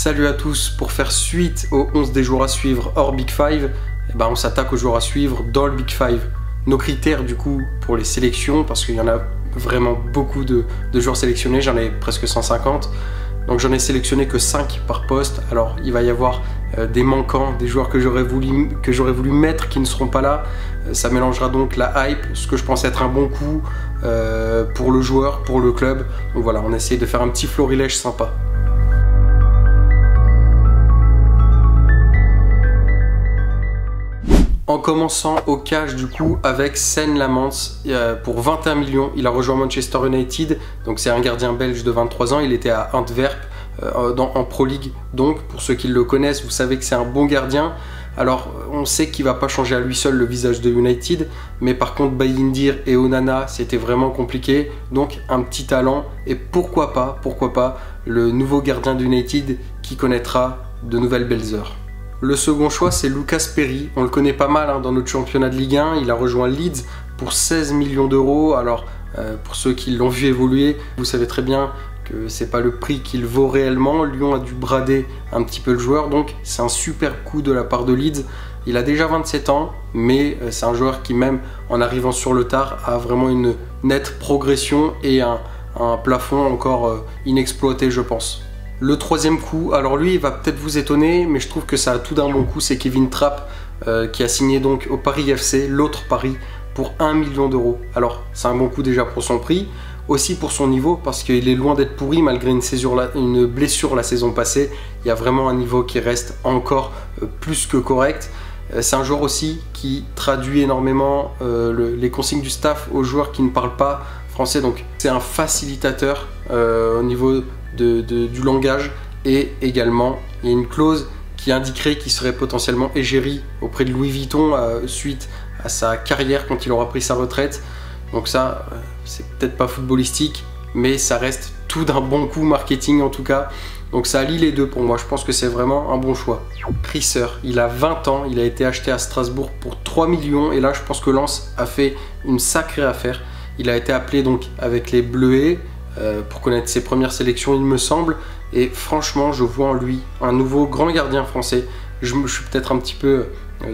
Salut à tous, pour faire suite aux 11 des joueurs à suivre hors Big Five, on s'attaque aux joueurs à suivre dans le Big Five. Nos critères du coup pour les sélections, parce qu'il y en a vraiment beaucoup de joueurs sélectionnés, j'en ai presque 150, donc j'en ai sélectionné que 5 par poste. Alors il va y avoir des manquants, des joueurs que j'aurais voulu mettre qui ne seront pas là. Ça mélangera donc la hype, ce que je pense être un bon coup pour le joueur, pour le club. Donc voilà, on essaye de faire un petit florilège sympa. En commençant au cash du coup avec Seine Lamans pour 21 millions, il a rejoint Manchester United, donc c'est un gardien belge de 23 ans, il était à Antwerp en Pro League, donc pour ceux qui le connaissent, vous savez que c'est un bon gardien. Alors on sait qu'il ne va pas changer à lui seul le visage de United, mais par contre Bayindir et Onana c'était vraiment compliqué, donc un petit talent et pourquoi pas le nouveau gardien d'United qui connaîtra de nouvelles belles heures. Le second choix, c'est Lucas Perry. On le connaît pas mal dans notre championnat de Ligue 1. Il a rejoint Leeds pour 16 millions d'euros. Alors, pour ceux qui l'ont vu évoluer, vous savez très bien que c'est pas le prix qu'il vaut réellement. Lyon a dû brader un petit peu le joueur. Donc, c'est un super coup de la part de Leeds. Il a déjà 27 ans, mais c'est un joueur qui, même en arrivant sur le tard, a vraiment une nette progression et un plafond encore inexploité, je pense. Le troisième coup, alors lui il va peut-être vous étonner, mais je trouve que ça a tout d'un bon coup, c'est Kevin Trapp qui a signé donc au Paris FC, l'autre Paris, pour 1 million d'euros. Alors c'est un bon coup déjà pour son prix, aussi pour son niveau, parce qu'il est loin d'être pourri malgré une blessure la saison passée. Il y a vraiment un niveau qui reste encore plus que correct. C'est un joueur aussi qui traduit énormément les consignes du staff aux joueurs qui ne parlent pas français, donc c'est un facilitateur au niveau du langage, et également il y a une clause qui indiquerait qu'il serait potentiellement égérie auprès de Louis Vuitton suite à sa carrière quand il aura pris sa retraite. Donc ça c'est peut-être pas footballistique, mais ça reste tout d'un bon coup marketing en tout cas. Donc ça allie les deux pour moi, je pense que c'est vraiment un bon choix. Risser, il a 20 ans, il a été acheté à Strasbourg pour 3 millions et là je pense que Lens a fait une sacrée affaire. Il a été appelé donc avec les Bleuets pour connaître ses premières sélections il me semble, et franchement je vois en lui un nouveau grand gardien français. Je suis peut-être un petit peu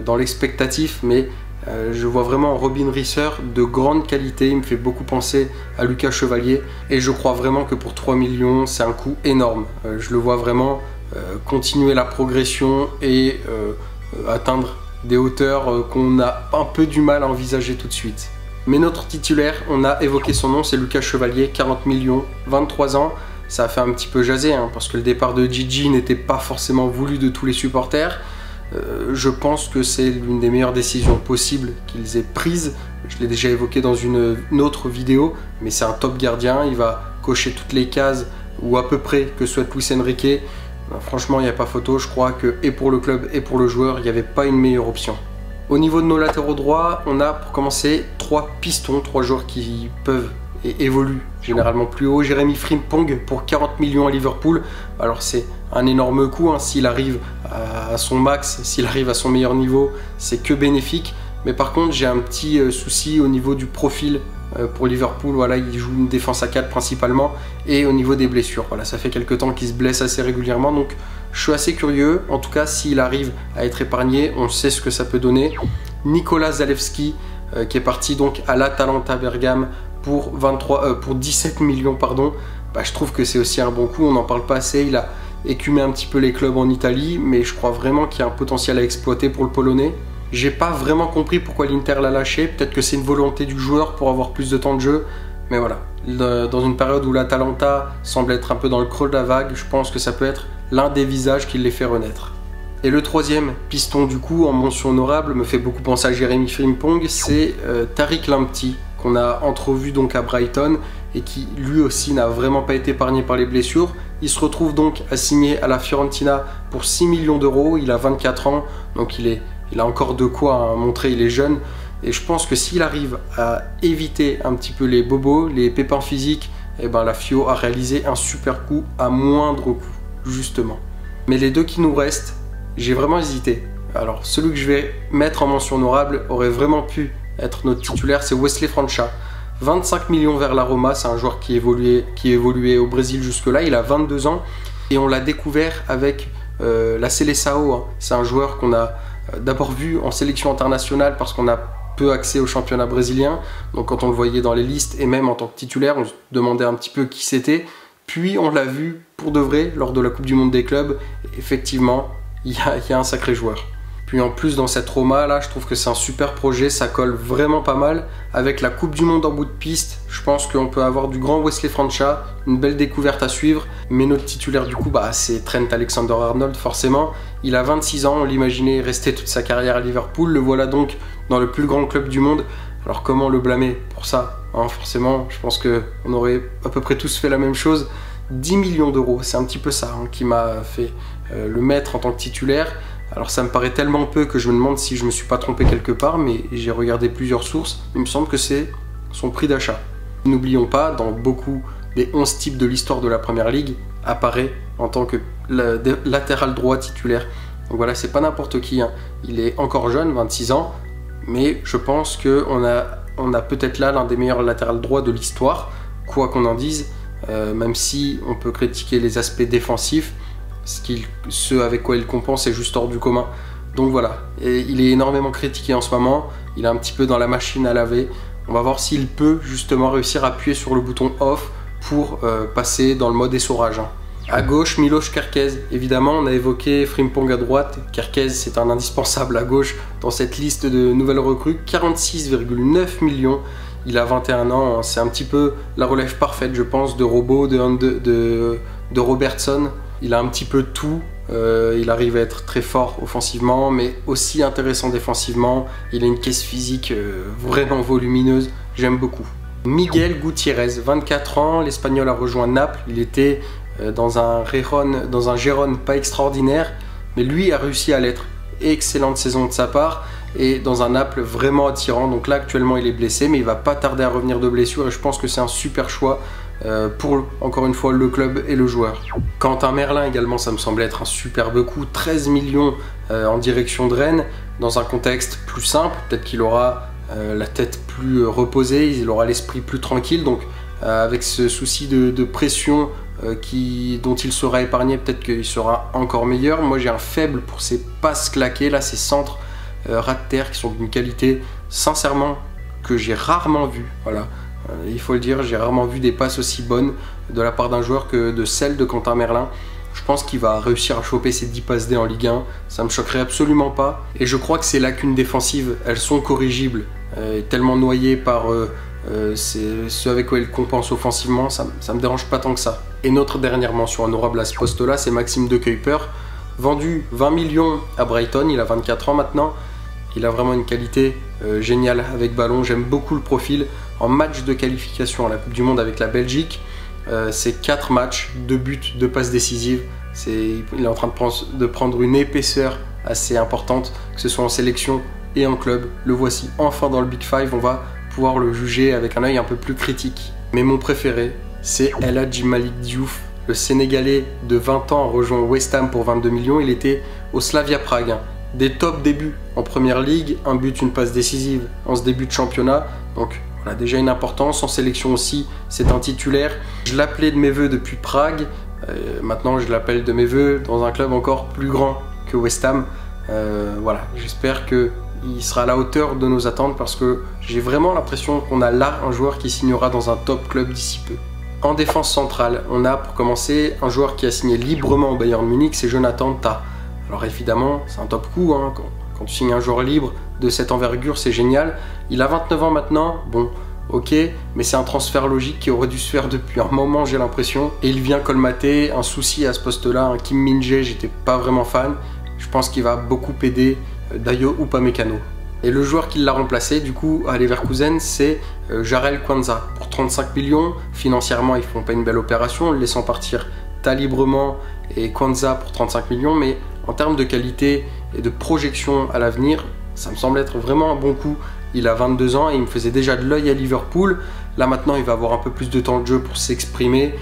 dans l'expectatif, mais je vois vraiment Robin Risser de grande qualité, il me fait beaucoup penser à Lucas Chevalier et je crois vraiment que pour 3 millions c'est un coup énorme. Je le vois vraiment continuer la progression et atteindre des hauteurs qu'on a un peu du mal à envisager tout de suite. Mais notre titulaire, on a évoqué son nom, c'est Lucas Chevalier, 40 millions, 23 ans. Ça a fait un petit peu jaser, parce que le départ de Gigi n'était pas forcément voulu de tous les supporters. Je pense que c'est l'une des meilleures décisions possibles qu'ils aient prises. Je l'ai déjà évoqué dans une autre vidéo, mais c'est un top gardien. Il va cocher toutes les cases, ou à peu près, que souhaite Luis Enrique. Franchement, il n'y a pas photo. Je crois que, et pour le club et pour le joueur, il n'y avait pas une meilleure option. Au niveau de nos latéraux droits, on a pour commencer 3 pistons, 3 joueurs qui peuvent et évoluent généralement plus haut. Jérémy Frimpong pour 40 millions à Liverpool. Alors c'est un énorme coup, s'il arrive à son max, s'il arrive à son meilleur niveau, c'est que bénéfique. Mais par contre j'ai un petit souci au niveau du profil pour Liverpool. Voilà, il joue une défense à 4 principalement, et au niveau des blessures. Voilà, ça fait quelques temps qu'il se blesse assez régulièrement, donc je suis assez curieux. En tout cas, s'il arrive à être épargné, on sait ce que ça peut donner. Nicolas Zalewski qui est parti donc à l'Atalanta Bergame pour 17 millions pardon. Je trouve que c'est aussi un bon coup, on n'en parle pas assez. Il a écumé un petit peu les clubs en Italie, mais je crois vraiment qu'il y a un potentiel à exploiter pour le Polonais. J'ai pas vraiment compris pourquoi l'Inter l'a lâché, peut-être que c'est une volonté du joueur pour avoir plus de temps de jeu, mais voilà, dans une période où l'Atalanta semble être un peu dans le creux de la vague, je pense que ça peut être l'un des visages qui les fait renaître. Et le troisième piston du coup en mention honorable me fait beaucoup penser à Jérémy Frimpong, c'est Tariq Lamptey, qu'on a entrevu donc à Brighton et qui lui aussi n'a vraiment pas été épargné par les blessures. Il se retrouve donc à signer à la Fiorentina pour 6 millions d'euros, il a 24 ans, donc il a encore de quoi montrer, il est jeune. Et je pense que s'il arrive à éviter un petit peu les bobos, les pépins physiques, la Fio a réalisé un super coup à moindre coût, justement. Mais les deux qui nous restent, j'ai vraiment hésité. Alors celui que je vais mettre en mention honorable aurait vraiment pu être notre titulaire, c'est Wesley França. 25 millions vers la Roma, c'est un joueur qui évoluait au Brésil jusque-là, il a 22 ans. Et on l'a découvert avec la Seleção, hein. C'est un joueur qu'on a d'abord vu en sélection internationale parce qu'on a peu accès au championnat brésilien. Donc quand on le voyait dans les listes et même en tant que titulaire, on se demandait un petit peu qui c'était. Puis on l'a vu pour de vrai lors de la Coupe du Monde des clubs. Et effectivement, il y a un sacré joueur. Puis en plus dans cette Roma là, je trouve que c'est un super projet, ça colle vraiment pas mal. Avec la Coupe du Monde en bout de piste, je pense qu'on peut avoir du grand Wesley França, une belle découverte à suivre. Mais notre titulaire du coup, c'est Trent Alexander-Arnold forcément. Il a 26 ans, on l'imaginait rester toute sa carrière à Liverpool, le voilà donc dans le plus grand club du monde. Alors comment le blâmer pour ça, hein, forcément, je pense qu'on aurait à peu près tous fait la même chose. 10 millions d'euros, c'est un petit peu ça hein, qui m'a fait le mettre en tant que titulaire. Alors ça me paraît tellement peu que je me demande si je me suis pas trompé quelque part, mais j'ai regardé plusieurs sources, il me semble que c'est son prix d'achat. N'oublions pas, dans beaucoup des 11 types de l'histoire de la Première Ligue, apparaît en tant que latéral droit titulaire. Donc voilà, c'est pas n'importe qui, hein. Il est encore jeune, 26 ans, mais je pense qu'on a peut-être là l'un des meilleurs latérales droits de l'histoire, quoi qu'on en dise, même si on peut critiquer les aspects défensifs. Ce avec quoi il compense est juste hors du commun. Donc voilà, et il est énormément critiqué en ce moment, il est un petit peu dans la machine à laver. On va voir s'il peut justement réussir à appuyer sur le bouton off pour passer dans le mode essorage. Hein. À gauche, Miloš Kerkez, évidemment on a évoqué Frimpong à droite. Kerkez c'est un indispensable à gauche dans cette liste de nouvelles recrues, 46,9 millions. Il a 21 ans, c'est un petit peu la relève parfaite je pense de Robbo, de Robertson. Il a un petit peu tout, il arrive à être très fort offensivement, mais aussi intéressant défensivement. Il a une caisse physique vraiment volumineuse, j'aime beaucoup. Miguel Gutiérrez, 24 ans, l'Espagnol a rejoint Naples. Il était dans un Gérone pas extraordinaire, mais lui a réussi à l'être. Excellente saison de sa part, et dans un Naples vraiment attirant. Donc là actuellement il est blessé, mais il va pas tarder à revenir de blessure, et je pense que c'est un super choix. Pour encore une fois le club et le joueur. Quentin Merlin également, ça me semble être un superbe coup, 13 millions en direction de Rennes, dans un contexte plus simple, peut-être qu'il aura la tête plus reposée, il aura l'esprit plus tranquille, donc avec ce souci de pression dont il sera épargné, peut-être qu'il sera encore meilleur. Moi j'ai un faible pour ces passes claquées, là ces centres ras de terre qui sont d'une qualité sincèrement que j'ai rarement vu, voilà. Il faut le dire, j'ai rarement vu des passes aussi bonnes de la part d'un joueur que de celle de Quentin Merlin. Je pense qu'il va réussir à choper ses 10 passes D en Ligue 1, ça me choquerait absolument pas. Et je crois que ces lacunes défensives, elles sont corrigibles, tellement noyées par ce avec quoi il compense offensivement, ça me dérange pas tant que ça. Et notre dernière mention honorable à ce poste-là, c'est Maxime De Cuyper, vendu 20 millions à Brighton, il a 24 ans maintenant. Il a vraiment une qualité géniale avec ballon, j'aime beaucoup le profil. En match de qualification à la Coupe du Monde avec la Belgique, c'est 4 matchs, 2 buts, 2 passes décisives. Il est en train de prendre une épaisseur assez importante, que ce soit en sélection et en club. Le voici enfin dans le Big Five, on va pouvoir le juger avec un œil un peu plus critique. Mais mon préféré, c'est El Hadji Malick Diouf. Le Sénégalais de 20 ans a rejoint West Ham pour 22 millions, il était au Slavia Prague. Hein. Des top débuts en première ligue, un but, une passe décisive en ce début de championnat. Donc voilà, déjà une importance, en sélection aussi, c'est un titulaire. Je l'appelais de mes voeux depuis Prague, maintenant je l'appelle de mes voeux dans un club encore plus grand que West Ham. Voilà, j'espère qu'il sera à la hauteur de nos attentes parce que j'ai vraiment l'impression qu'on a là un joueur qui signera dans un top club d'ici peu. En défense centrale, on a pour commencer un joueur qui a signé librement au Bayern Munich, c'est Jonathan Tah. Alors évidemment, c'est un top coup, hein, quand tu signes un joueur libre de cette envergure, c'est génial. Il a 29 ans maintenant, bon, ok, mais c'est un transfert logique qui aurait dû se faire depuis un moment, j'ai l'impression. Et il vient colmater un souci à ce poste-là, un Kim Min-jae, j'étais pas vraiment fan. Je pense qu'il va beaucoup aider Dayo Upamecano. Et le joueur qui l'a remplacé, du coup, à Leverkusen, c'est Jarell Quansah. Pour 35 millions, financièrement, ils font pas une belle opération, le laissant partir Tah librement et Quansah pour 35 millions, mais en termes de qualité et de projection à l'avenir, ça me semble être vraiment un bon coup. Il a 22 ans et il me faisait déjà de l'œil à Liverpool. Là maintenant, il va avoir un peu plus de temps de jeu pour s'exprimer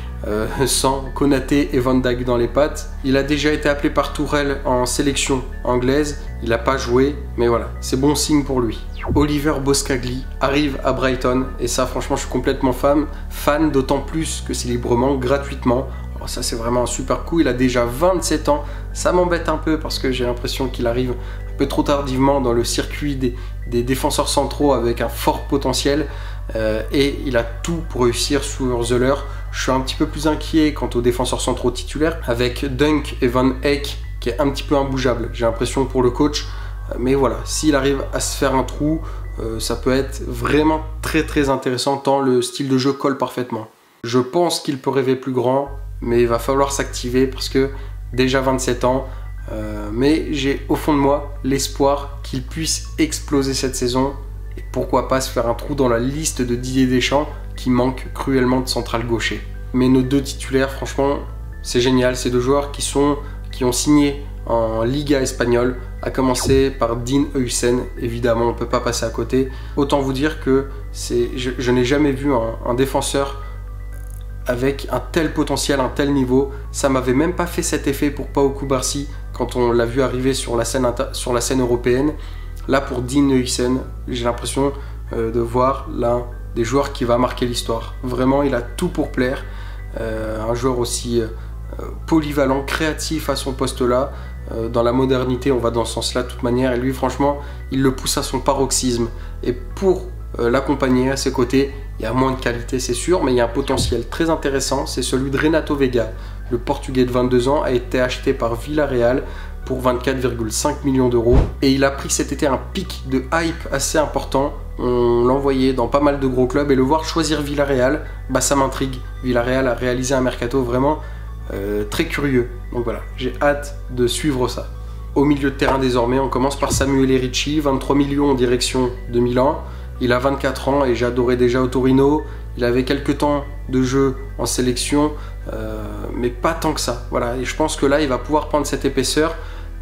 sans Konaté et Van Dijk dans les pattes. Il a déjà été appelé par Tourelle en sélection anglaise. Il n'a pas joué, mais voilà, c'est bon signe pour lui. Oliver Boskagli arrive à Brighton et ça, franchement, je suis complètement fan d'autant plus que c'est librement, gratuitement. Bon, ça c'est vraiment un super coup, il a déjà 27 ans, ça m'embête un peu parce que j'ai l'impression qu'il arrive un peu trop tardivement dans le circuit des défenseurs centraux avec un fort potentiel et il a tout pour réussir sur Zeuler. Je suis un petit peu plus inquiet quant aux défenseurs centraux titulaires avec Dunk et Van Eyck qui est un petit peu imbougeable, j'ai l'impression pour le coach, mais voilà, s'il arrive à se faire un trou, ça peut être vraiment très intéressant tant le style de jeu colle parfaitement. Je pense qu'il peut rêver plus grand, mais il va falloir s'activer parce que déjà 27 ans, mais j'ai au fond de moi l'espoir qu'il puisse exploser cette saison et pourquoi pas se faire un trou dans la liste de Didier Deschamps qui manque cruellement de central gaucher. Mais nos deux titulaires, franchement, c'est génial, ces deux joueurs qui ont signé en Liga espagnole, à commencer par Dean Huijsen, évidemment on ne peut pas passer à côté. Autant vous dire que je n'ai jamais vu un défenseur avec un tel potentiel, un tel niveau. Ça m'avait même pas fait cet effet pour Pau Cubarsí quand on l'a vu arriver sur la scène européenne. Là pour Dean Huijsen, j'ai l'impression de voir l'un des joueurs qui va marquer l'histoire. Vraiment, il a tout pour plaire. Un joueur aussi polyvalent, créatif à son poste là. Dans la modernité, on va dans ce sens-là de toute manière. Et lui, franchement, il le pousse à son paroxysme. Et pour l'accompagner à ses côtés, il y a moins de qualité, c'est sûr, mais il y a un potentiel très intéressant. C'est celui de Renato Veiga. Le Portugais de 22 ans a été acheté par Villarreal pour 24,5 millions d'euros. Et il a pris cet été un pic de hype assez important. On l'envoyait dans pas mal de gros clubs et le voir choisir Villarreal, bah ça m'intrigue. Villarreal a réalisé un mercato vraiment très curieux. Donc voilà, j'ai hâte de suivre ça. Au milieu de terrain désormais, on commence par Samuel Ricci, 23 millions en direction de Milan. Il a 24 ans et j'adorais déjà au Torino. Il avait quelques temps de jeu en sélection, mais pas tant que ça. Voilà, et je pense que là, il va pouvoir prendre cette épaisseur.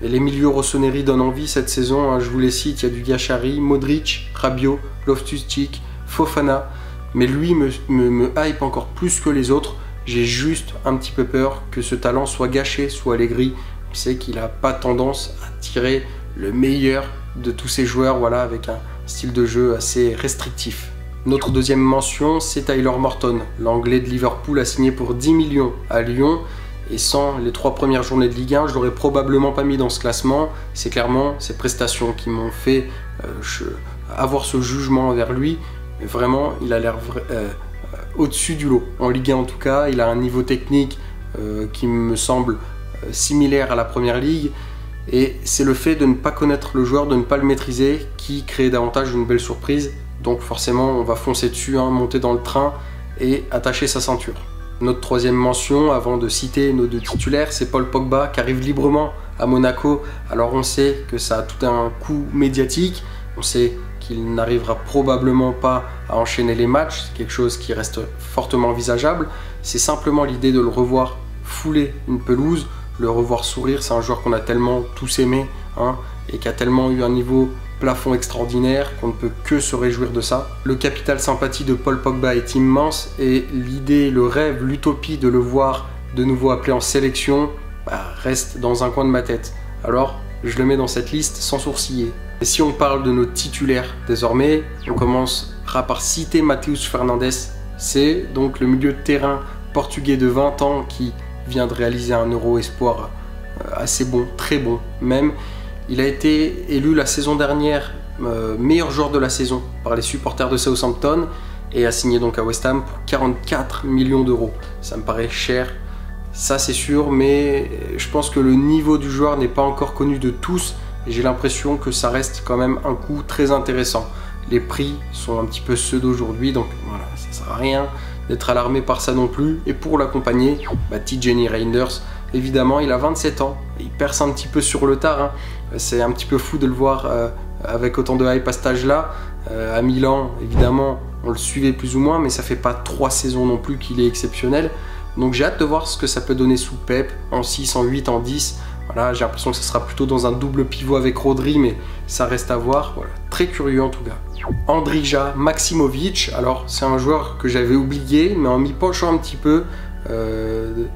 Et les milieux rossoneri donnent envie cette saison. Hein, je vous les cite, il y a du Gachari, Modric, Rabiot, Loftus-Cheek, Fofana. Mais lui me hype encore plus que les autres. J'ai juste un petit peu peur que ce talent soit gâché sous Allegri. On sait qu'il n'a pas tendance à tirer le meilleur de tous ces joueurs, voilà, avec un style de jeu assez restrictif. Notre deuxième mention, c'est Tyler Morton. L'Anglais de Liverpool a signé pour 10 millions à Lyon. Et sans les 3 premières journées de Ligue 1, je ne l'aurais probablement pas mis dans ce classement. C'est clairement ses prestations qui m'ont fait avoir ce jugement envers lui. Mais vraiment, il a l'air au-dessus du lot. En Ligue 1 en tout cas, il a un niveau technique qui me semble similaire à la Première Ligue. Et c'est le fait de ne pas connaître le joueur, de ne pas le maîtriser, qui crée davantage une belle surprise. Donc forcément, on va foncer dessus, hein, monter dans le train et attacher sa ceinture. Notre troisième mention, avant de citer nos deux titulaires, c'est Paul Pogba qui arrive librement à Monaco. Alors on sait que ça a tout un coût médiatique, on sait qu'il n'arrivera probablement pas à enchaîner les matchs, c'est quelque chose qui reste fortement envisageable. C'est simplement l'idée de le revoir fouler une pelouse, le revoir sourire. C'est un joueur qu'on a tellement tous aimé, hein, et qui a tellement eu un niveau plafond extraordinaire qu'on ne peut que se réjouir de ça. Le capital sympathie de Paul Pogba est immense et l'idée, le rêve, l'utopie de le voir de nouveau appelé en sélection reste dans un coin de ma tête. Alors je le mets dans cette liste sans sourciller. Et si on parle de nos titulaires désormais, on commencera par citer Matheus Fernandes. C'est donc le milieu de terrain portugais de 20 ans qui vient de réaliser un Euro Espoir assez bon, très bon même. Il a été élu la saison dernière meilleur joueur de la saison par les supporters de Southampton et a signé donc à West Ham pour 44 millions d'euros. Ça me paraît cher, ça c'est sûr, mais je pense que le niveau du joueur n'est pas encore connu de tous et j'ai l'impression que ça reste quand même un coup très intéressant. Les prix sont un petit peu ceux d'aujourd'hui, donc voilà, ça ne sert à rien d'être alarmé par ça non plus. Et pour l'accompagner, Tijani Reinders, évidemment, il a 27 ans, il perce un petit peu sur le tard, hein. C'est un petit peu fou de le voir avec autant de hype à cet âge-là. À Milan, évidemment, on le suivait plus ou moins, mais ça fait pas 3 saisons non plus qu'il est exceptionnel. Donc j'ai hâte de voir ce que ça peut donner sous Pep, en 6, en 8, en 10. Voilà, j'ai l'impression que ça sera plutôt dans un double pivot avec Rodri, mais ça reste à voir. Voilà, très curieux en tout cas. Andrija Maksimovic, alors c'est un joueur que j'avais oublié, mais en m'y penchant un petit peu,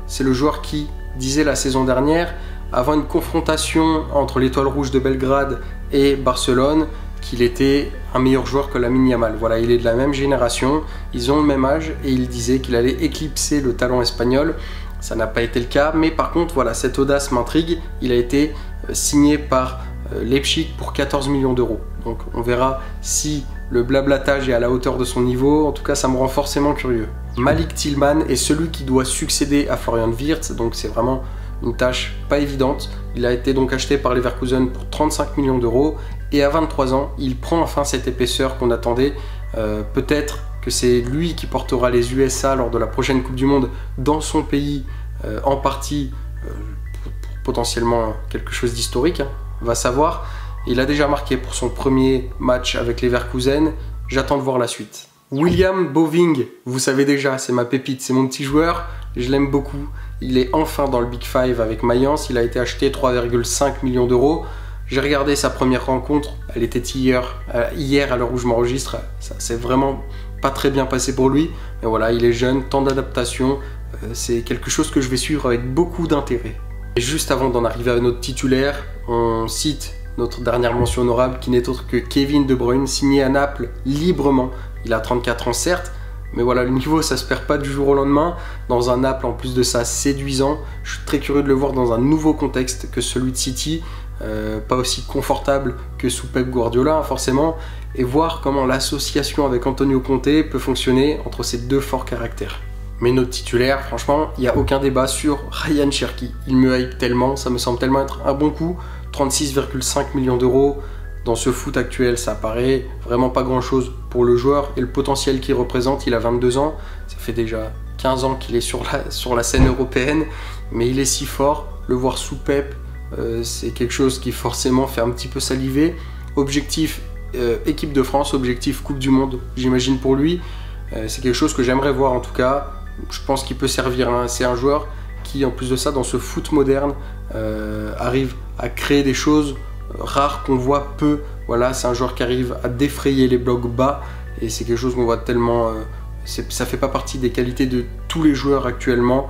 c'est le joueur qui disait la saison dernière, avant une confrontation entre l'Étoile Rouge de Belgrade et Barcelone, qu'il était un meilleur joueur que Lamine Yamal. Voilà, il est de la même génération, ils ont le même âge et il disait qu'il allait éclipser le talent espagnol. ça n'a pas été le cas, mais par contre voilà, cette audace m'intrigue. Il a été signé par Leipzig pour 14 millions d'euros. Donc on verra si le blablatage est à la hauteur de son niveau. En tout cas, ça me rend forcément curieux. Malik Tillman est celui qui doit succéder à Florian Wirtz, donc c'est vraiment une tâche pas évidente. Il a été donc acheté par Leverkusen pour 35 millions d'euros et à 23 ans, il prend enfin cette épaisseur qu'on attendait. Peut-être que c'est lui qui portera les USA lors de la prochaine Coupe du Monde dans son pays, en partie pour potentiellement quelque chose d'historique, hein, va savoir. Il a déjà marqué pour son premier match avec Leverkusen, j'attends de voir la suite. William Boving, vous savez déjà, c'est ma pépite, c'est mon petit joueur, je l'aime beaucoup. Il est enfin dans le Big Five avec Mayence, il a été acheté 3,5 millions d'euros. J'ai regardé sa première rencontre, elle était hier à l'heure où je m'enregistre, ça s'est vraiment pas très bien passé pour lui. Mais voilà, il est jeune, temps d'adaptation, c'est quelque chose que je vais suivre avec beaucoup d'intérêt. Et juste avant d'en arriver à notre titulaire, on cite notre dernière mention honorable qui n'est autre que Kevin De Bruyne, signé à Naples librement. Il a 34 ans certes, mais voilà, le niveau ça se perd pas du jour au lendemain. Dans un Naples en plus de ça séduisant, je suis très curieux de le voir dans un nouveau contexte que celui de City, pas aussi confortable que sous Pep Guardiola hein, forcément, et voir comment l'association avec Antonio Conte peut fonctionner entre ces deux forts caractères. Mais notre titulaire, franchement, il n'y a aucun débat sur Ryan Cherki. Il me hype tellement, ça me semble tellement être un bon coup. 36,5 millions d'euros. Dans ce foot actuel, ça paraît vraiment pas grand chose pour le joueur. Et le potentiel qu'il représente, il a 22 ans. Ça fait déjà 15 ans qu'il est sur la scène européenne. Mais il est si fort. Le voir sous Pep, c'est quelque chose qui forcément fait un petit peu saliver. Objectif équipe de France, objectif Coupe du Monde, j'imagine pour lui. C'est quelque chose que j'aimerais voir en tout cas. Je pense qu'il peut servir. Hein. C'est un joueur qui, en plus de ça, dans ce foot moderne, arrive à créer des choses rares qu'on voit peu. Voilà, c'est un joueur qui arrive à défrayer les blocs bas et c'est quelque chose qu'on voit tellement. Ça fait pas partie des qualités de tous les joueurs actuellement.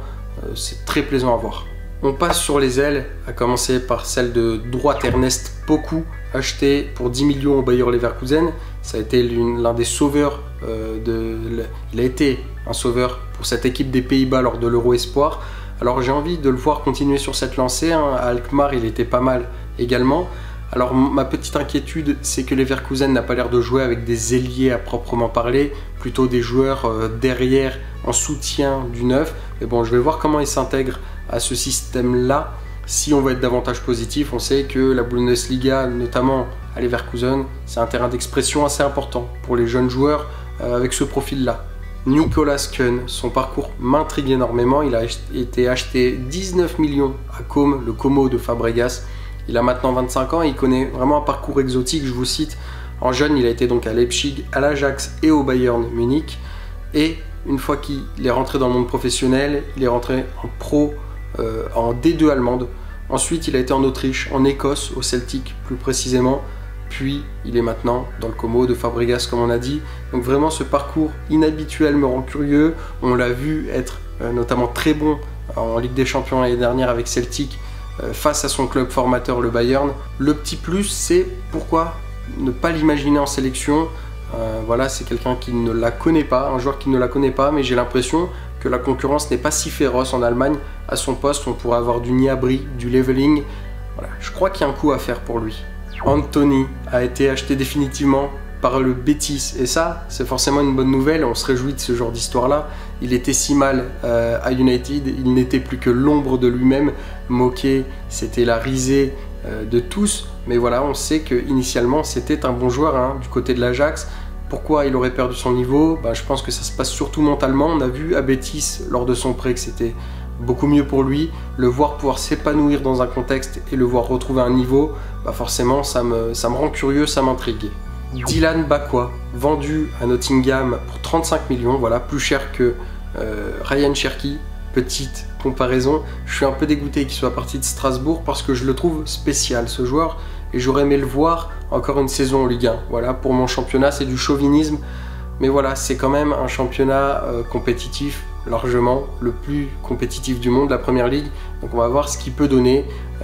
C'est très plaisant à voir. On passe sur les ailes, à commencer par celle de droite Ernest Poku, acheté pour 10 millions au Bayer Leverkusen. Ça a été l'un des sauveurs il a été un sauveur pour cette équipe des Pays-Bas lors de l'Euro Espoir. Alors j'ai envie de le voir continuer sur cette lancée. Hein. À Alkmaar, il était pas mal également. Alors ma petite inquiétude, c'est que Leverkusen n'a pas l'air de jouer avec des ailiers à proprement parler, plutôt des joueurs derrière en soutien du neuf. Mais bon, je vais voir comment il s'intègre à ce système-là. Si on veut être davantage positif, on sait que la Bundesliga, notamment à Leverkusen, c'est un terrain d'expression assez important pour les jeunes joueurs avec ce profil-là. Nicolas Kuhn, son parcours m'intrigue énormément. Il a été acheté 19 millions à Côme, le Como de Fabregas. Il a maintenant 25 ans et il connaît vraiment un parcours exotique, je vous cite. En jeune, il a été donc à Leipzig, à l'Ajax et au Bayern Munich. Et une fois qu'il est rentré dans le monde professionnel, il est rentré en pro, en D2 allemande. Ensuite, il a été en Autriche, en Écosse, au Celtic plus précisément. Puis, il est maintenant dans le Como de Fabregas, comme on a dit. Donc vraiment, ce parcours inhabituel me rend curieux. On l'a vu être notamment très bon en Ligue des Champions l'année dernière avec Celtic, face à son club formateur, le Bayern. Le petit plus, c'est pourquoi ne pas l'imaginer en sélection. Voilà, c'est quelqu'un qui ne la connaît pas, un joueur qui ne la connaît pas, mais j'ai l'impression que la concurrence n'est pas si féroce en Allemagne. À son poste, on pourrait avoir du Gnabry, du Leveling. Voilà, je crois qu'il y a un coup à faire pour lui. Anthony a été acheté définitivement par le Betis, et ça, c'est forcément une bonne nouvelle. On se réjouit de ce genre d'histoire-là. Il était si mal à United, il n'était plus que l'ombre de lui-même. Moqué, c'était la risée de tous. Mais voilà, on sait qu'initialement, c'était un bon joueur hein, du côté de l'Ajax. Pourquoi il aurait perdu son niveau? Je pense que ça se passe surtout mentalement. On a vu à Betis, lors de son prêt, que c'était beaucoup mieux pour lui. Le voir pouvoir s'épanouir dans un contexte et le voir retrouver un niveau, forcément, ça me rend curieux, ça m'intrigue. Dylan Bakwa, vendu à Nottingham pour 35 millions, voilà, plus cher que Ryan Cherki. Petite comparaison, je suis un peu dégoûté qu'il soit parti de Strasbourg parce que je le trouve spécial ce joueur et j'aurais aimé le voir encore une saison en Ligue 1. Voilà, pour mon championnat, c'est du chauvinisme, mais voilà, c'est quand même un championnat compétitif, largement le plus compétitif du monde, la Première Ligue. Donc on va voir ce qu'il peut donner.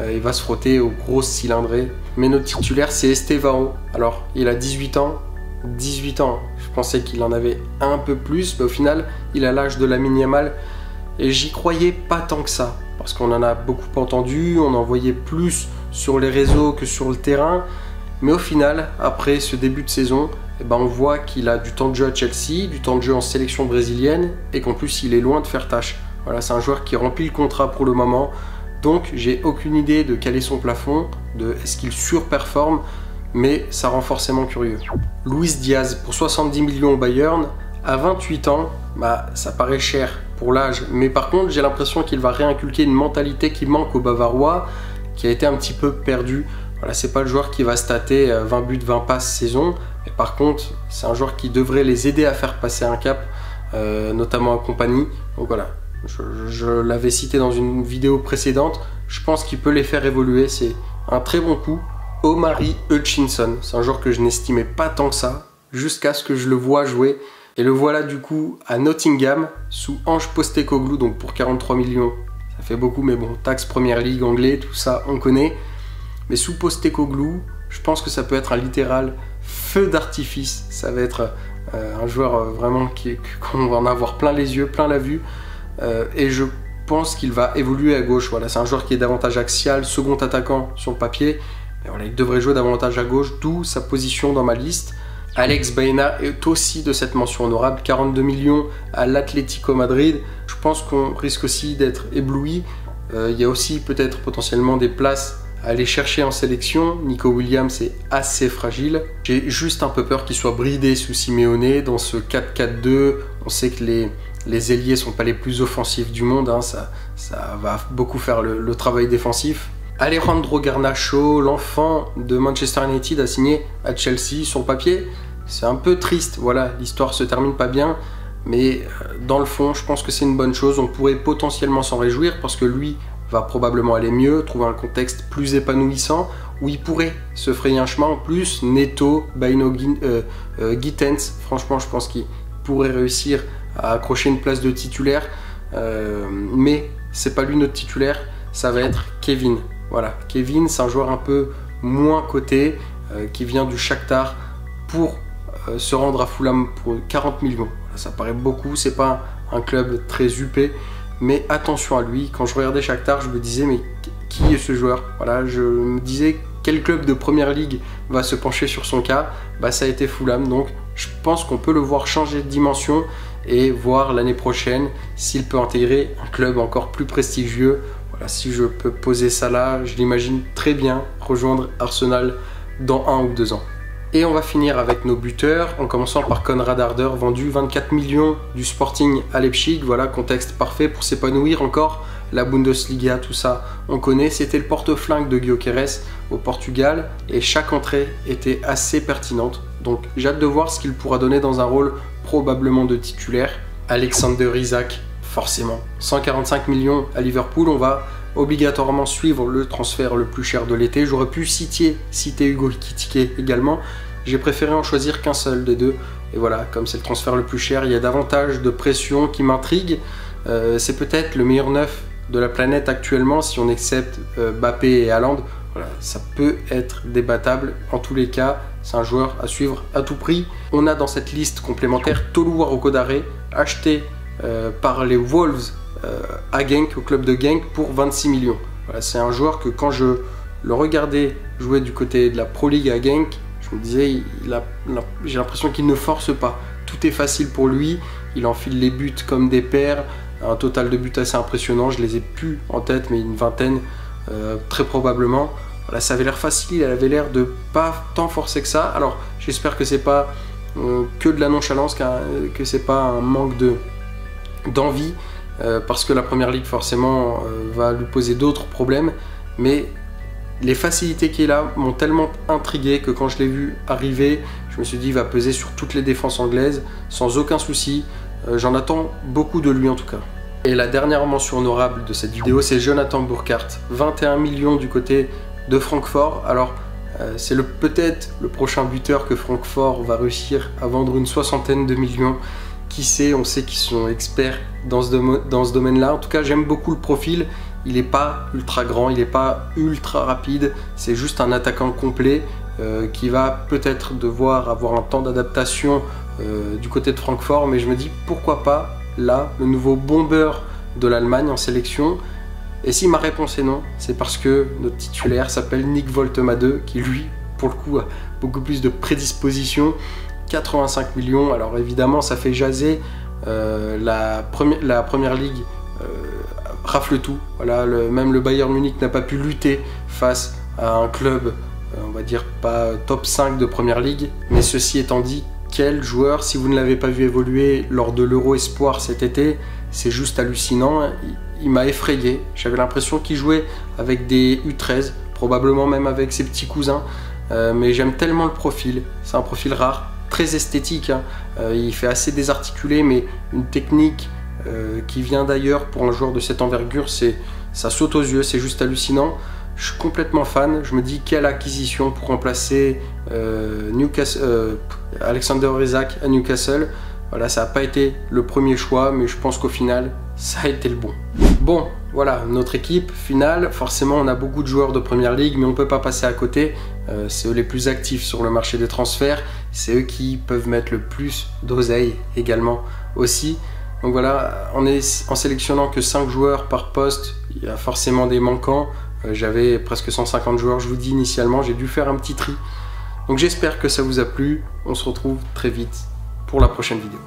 Il va se frotter aux grosses cylindrées. Mais notre titulaire, c'est Estevao. Alors, il a 18 ans. 18 ans, je pensais qu'il en avait un peu plus, mais au final, il a l'âge de Lamine Yamal. Et j'y croyais pas tant que ça, parce qu'on en a beaucoup entendu, on en voyait plus sur les réseaux que sur le terrain. Mais au final, après ce début de saison, eh ben on voit qu'il a du temps de jeu à Chelsea, du temps de jeu en sélection brésilienne, et qu'en plus il est loin de faire tâche. Voilà, c'est un joueur qui remplit le contrat pour le moment, donc j'ai aucune idée de quel est son plafond, de est-ce qu'il surperforme, mais ça rend forcément curieux. Luis Diaz pour 70 millions au Bayern, à 28 ans, bah, ça paraît cher pour l'âge, mais par contre j'ai l'impression qu'il va réinculquer une mentalité qui manque aux Bavarois, qui a été un petit peu perdue. Voilà, c'est pas le joueur qui va stater 20 buts, 20 passes saison, mais par contre c'est un joueur qui devrait les aider à faire passer un cap, notamment en compagnie. Donc voilà, je l'avais cité dans une vidéo précédente, je pense qu'il peut les faire évoluer, c'est un très bon coup. Omari Hutchinson, c'est un joueur que je n'estimais pas tant que ça, jusqu'à ce que je le vois jouer. Et le voilà du coup à Nottingham, sous Ange Postecoglou, donc pour 43 millions. Ça fait beaucoup, mais bon, taxe Première Ligue, anglais, tout ça, on connaît. Mais sous Postecoglou, je pense que ça peut être un littéral feu d'artifice. Ça va être un joueur vraiment qu'on va en avoir plein les yeux, plein la vue. Et je pense qu'il va évoluer à gauche. Voilà, c'est un joueur qui est davantage axial, second attaquant sur le papier. Mais voilà, il devrait jouer davantage à gauche, d'où sa position dans ma liste. Alex Baena est aussi de cette mention honorable, 42 millions à l'Atlético Madrid. Je pense qu'on risque aussi d'être ébloui. Il y a aussi peut-être potentiellement des places à aller chercher en sélection. Nico Williams est assez fragile. J'ai juste un peu peur qu'il soit bridé sous Simeone dans ce 4-4-2. On sait que les ailiers ne sont pas les plus offensifs du monde, hein. Ça va beaucoup faire le travail défensif. Alejandro Garnacho, l'enfant de Manchester United, a signé à Chelsea. Sur le papier, c'est un peu triste. Voilà, l'histoire se termine pas bien, mais dans le fond, je pense que c'est une bonne chose. On pourrait potentiellement s'en réjouir parce que lui va probablement aller mieux, trouver un contexte plus épanouissant où il pourrait se frayer un chemin. En plus, Neto, Baino Gittens, franchement, je pense qu'il pourrait réussir à accrocher une place de titulaire, mais c'est pas lui notre titulaire, ça va être Kevin. Voilà, Kevin, c'est un joueur un peu moins coté, qui vient du Shakhtar pour se rendre à Fulham pour 40 millions. Voilà, ça paraît beaucoup, c'est pas un club très huppé, mais attention à lui. Quand je regardais Shakhtar, je me disais, mais qui est ce joueur? Voilà, je me disais, quel club de première ligue va se pencher sur son cas? Bah, ça a été Fulham, donc je pense qu'on peut le voir changer de dimension et voir l'année prochaine s'il peut intégrer un club encore plus prestigieux. Voilà, si je peux poser ça là, je l'imagine très bien rejoindre Arsenal dans 1 ou 2 ans. Et on va finir avec nos buteurs, en commençant par Konrad Harder, vendu 24 millions du Sporting à Leipzig. Voilà, contexte parfait pour s'épanouir encore. La Bundesliga, tout ça, on connaît. C'était le porte-flingue de Gyökeres au Portugal et chaque entrée était assez pertinente. Donc j'ai hâte de voir ce qu'il pourra donner dans un rôle probablement de titulaire. Alexander Isak, forcément. 145 millions à Liverpool, on va obligatoirement suivre le transfert le plus cher de l'été. J'aurais pu citer Hugo Ekitike également. J'ai préféré en choisir qu'un seul des deux. Et voilà, comme c'est le transfert le plus cher, il y a davantage de pression qui m'intrigue. C'est peut-être le meilleur neuf de la planète actuellement si on accepte Mbappé et Haaland. Voilà, ça peut être débattable. En tous les cas, c'est un joueur à suivre à tout prix. On a dans cette liste complémentaire Tolu Arokodare, acheté par les Wolves à Genk, au club de Genk, pour 26 millions. Voilà, c'est un joueur que quand je le regardais jouer du côté de la Pro League à Genk, je me disais, j'ai l'impression qu'il ne force pas. Tout est facile pour lui, il enfile les buts comme des pères, un total de buts assez impressionnant, je les ai plus en tête, mais une vingtaine très probablement. Voilà, ça avait l'air facile, il avait l'air de pas tant forcer que ça. Alors j'espère que c'est pas que de la nonchalance, que c'est pas un manque d'envie, parce que la première ligue forcément va lui poser d'autres problèmes, mais les facilités qu'il a m'ont tellement intrigué que quand je l'ai vu arriver, je me suis dit il va peser sur toutes les défenses anglaises sans aucun souci. J'en attends beaucoup de lui en tout cas. Et la dernière mention honorable de cette vidéo, c'est Jonathan Burkardt, 21 millions du côté de Francfort. Alors c'est peut-être le prochain buteur que Francfort va réussir à vendre une 60aine de millions. Qui sait, on sait qu'ils sont experts dans ce domaine-là. En tout cas, j'aime beaucoup le profil. Il n'est pas ultra grand, il n'est pas ultra rapide. C'est juste un attaquant complet qui va peut-être devoir avoir un temps d'adaptation du côté de Francfort. Mais je me dis, pourquoi pas, là, le nouveau bomber de l'Allemagne en sélection. Et si ma réponse est non, c'est parce que notre titulaire s'appelle Nick Woltemade, qui lui, pour le coup, a beaucoup plus de prédisposition. 85 millions, alors évidemment ça fait jaser, la première ligue rafle tout. Voilà, même le Bayern Munich n'a pas pu lutter face à un club, on va dire pas top 5 de première ligue. Mais ceci étant dit, quel joueur, si vous ne l'avez pas vu évoluer lors de l'Euro Espoir cet été, c'est juste hallucinant. Il m'a effrayé, j'avais l'impression qu'il jouait avec des U13, probablement même avec ses petits cousins, mais j'aime tellement le profil, c'est un profil rare, très esthétique, hein. Il fait assez désarticulé, mais une technique qui vient d'ailleurs pour un joueur de cette envergure, ça saute aux yeux, c'est juste hallucinant. Je suis complètement fan, je me dis quelle acquisition pour remplacer Alexander Isak à Newcastle. Voilà, ça n'a pas été le premier choix, mais je pense qu'au final, ça a été le bon. Bon, voilà, notre équipe finale. Forcément, on a beaucoup de joueurs de première ligue, mais on ne peut pas passer à côté. C'est eux les plus actifs sur le marché des transferts. C'est eux qui peuvent mettre le plus d'oseille également aussi. Donc voilà, en sélectionnant que 5 joueurs par poste, il y a forcément des manquants. J'avais presque 150 joueurs, je vous dis initialement, j'ai dû faire un petit tri. Donc j'espère que ça vous a plu. On se retrouve très vite pour la prochaine vidéo.